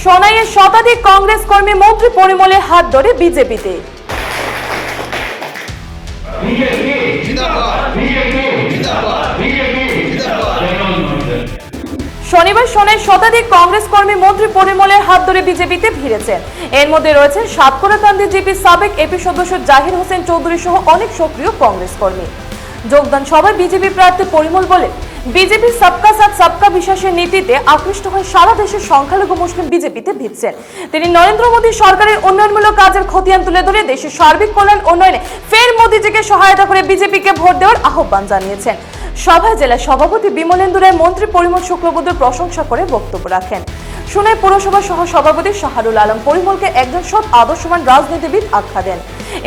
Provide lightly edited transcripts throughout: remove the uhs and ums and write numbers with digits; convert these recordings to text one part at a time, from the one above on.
সোনাইয়ে শতাধিক কংগ্রেস কর্মী মন্ত্রী পরিমলের হাত ধরে বিজেপিতে। শনিবার সোনাইয়ে শতাধিক কংগ্রেস কর্মী মন্ত্রী পরিমলের হাত ধরে বিজেপিতে ভিড়েছেন। এর মধ্যে রয়েছেন সাতক্ষীরা জিপি সাবেক এপি সদস্য জাহির হোসেন চৌধুরী সহ অনেক সক্রিয় কংগ্রেস কর্মী। যোগদান সভায় বিজেপি প্রার্থী পরিমল বলেন, বিজেপির সবকা সাথ সবকা বিশ্বাসের নীতিতে আকৃষ্ট হয়ে সারা দেশের সংখ্যালঘু মুসলিম বিজেপিতে ভিড়ছেন। তিনি নরেন্দ্র মোদী সরকারের উন্নয়নমূলক কাজের খতিয়ান তুলে ধরে দেশের সার্বিক কল্যাণ উন্নয়নে ফের মোদীজিকে সহায়তা করে বিজেপিকে ভোট দেওয়ার আহ্বান জানিয়েছেন। সভায় জেলা সভাপতি বিমলেন্দু রায় মন্ত্রী পরিমল শুক্লবৈদ্যর প্রশংসা করে বক্তব্য রাখেন। সোনাই পৌরসভা সহ সভাপতি শাহরুল আলম পরিমলকে একজন সৎ আদর্শবান রাজনীতিবিদ আখ্যা দেন।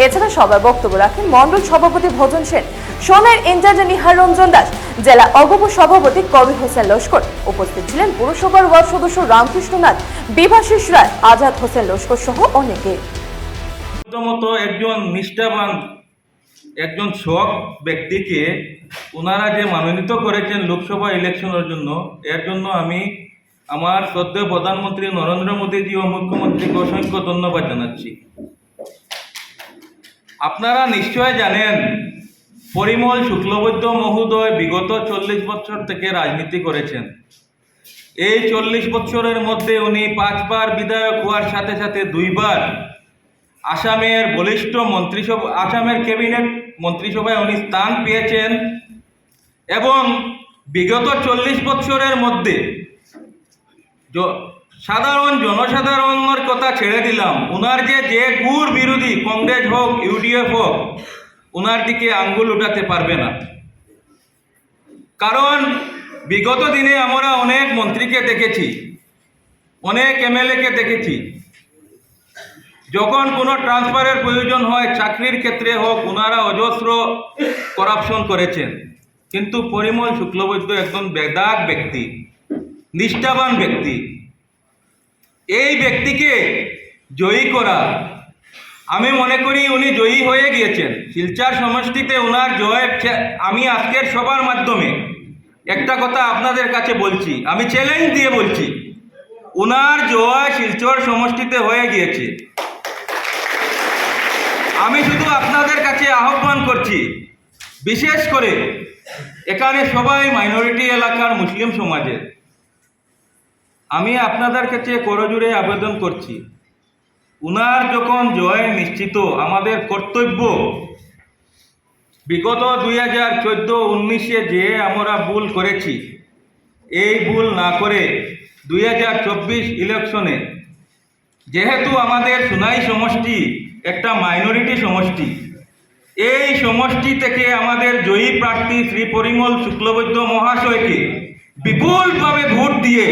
এছাড়া সভায় বক্তব্য রাখেন মন্ডল সভাপতি ভজন সেন, সোনাইয়ের ইনচার্জ নিহার রঞ্জন দাস, জেলা অগপ সভাপতি কবির হোসেন লস্কর। উপস্থিত ছিলেন পুরসভার ওয়ার্ড সদস্য রামকৃষ্ণ নাথ, বিভাশিস রায়, আজাদ হোসেন লস্কর সহ অনেকে। একজন নিষ্ঠাবান একজন সৎ ব্যক্তিকে ওনারা যে মনোনীত করেছেন লোকসভা ইলেকশনের জন্য, এর জন্য আমি আমার শ্রদ্ধেয় প্রধানমন্ত্রী নরেন্দ্র মোদীজি ও মুখ্যমন্ত্রীকে অসংখ্য ধন্যবাদ জানাচ্ছি। আপনারা নিশ্চয় জানেন পরিমল শুক্লবৈদ্য মহোদয় বিগত 40 বছর থেকে রাজনীতি করেছেন। এই 40 বছরের মধ্যে উনি 5 বার বিধায়ক হওয়ার সাথে সাথে 2 বার আসামের বলিষ্ঠ মন্ত্রিসভা, আসামের ক্যাবিনেট মন্ত্রিসভায় উনি স্থান পেয়েছেন। এবং বিগত 40 বছরের মধ্যে সাধারণ জনসাধারণের কথা ছেড়ে দিলাম, ওনার যে ঘুর বিরোধী কংগ্রেস হোক ইউডিএফ হোক ওনার দিকে আঙ্গুল উঠাতে পারবে না। কারণ বিগত দিনে আমরা অনেক মন্ত্রীকে দেখেছি, অনেক এমএলএকে দেখেছি, যখন কোনো ট্রান্সফারের প্রয়োজন হয় চাকরির ক্ষেত্রে হোক ওনারা অজস্র করাপশন করেছেন। কিন্তু পরিমল শুক্লবৈদ্য একজন বেদাগ ব্যক্তি, নিষ্ঠাবান ব্যক্তি। এই ব্যক্তিকে জয়ী করা, আমি মনে করি উনি জয়ী হয়ে গিয়েছেন। শিলচর সমষ্টিতে ওনার জয়, আমি আজকের সবার মাধ্যমে একটা কথা আপনাদের কাছে বলছি, আমি চ্যালেঞ্জ দিয়ে বলছি, ওনার জয় শিলচর সমষ্টিতে হয়ে গিয়েছে। আমি শুধু আপনাদের কাছে আহ্বান করছি, বিশেষ করে এখানে সবাই মাইনরিটি এলাকার মুসলিম সমাজের, আমি আপনাদের কাছে করজোড়ে আবেদন করছি, উনার যখন জয় নিশ্চিত, আমাদের কর্তব্য বিগত 2014-19 যে আমরা ভুল করেছি, এই ভুল না করে 2024 ইলেকশনে, যেহেতু আমাদের সোনাই সমষ্টি একটা মাইনরিটি সমষ্টি, এই সমষ্টি থেকে আমাদের জয়ী প্রার্থী শ্রী পরিমল শুক্লবৈদ্য মহাশয়কে বিপুলভাবে ভোট দিয়ে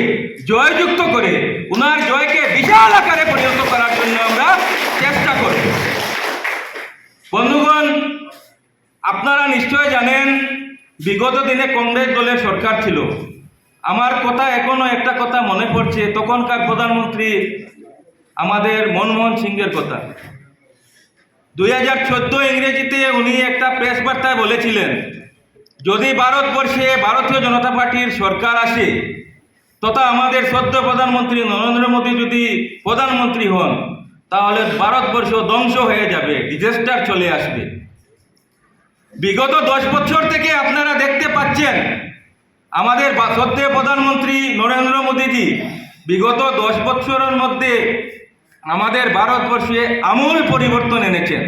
জয়যুক্ত করে ওনার জয়কে বিশাল আকারে পরিণত করার জন্য আমরা চেষ্টা করব। বন্ধুগণ, আপনারা নিশ্চয় জানেন বিগত দিনে কংগ্রেস দলের সরকার ছিল। আমার কথা এখনো একটা কথা মনে পড়ছে, তখনকার প্রধানমন্ত্রী আমাদের মনমোহন সিংয়ের কথা। 2014 ইংরেজিতে উনি একটা প্রেস বার্তায় বলেছিলেন, যদি ভারতবর্ষে ভারতীয় জনতা পার্টির সরকার আসে তথা আমাদের সদ্য প্রধানমন্ত্রী নরেন্দ্র মোদী যদি প্রধানমন্ত্রী হন, তাহলে ভারতবর্ষ ধ্বংস হয়ে যাবে, ডিজাস্টার চলে আসবে। বিগত 10 বছর থেকে আপনারা দেখতে পাচ্ছেন আমাদের সদ্য প্রধানমন্ত্রী নরেন্দ্র মোদীজি বিগত 10 বছরের মধ্যে আমাদের ভারতবর্ষে আমূল পরিবর্তন এনেছেন।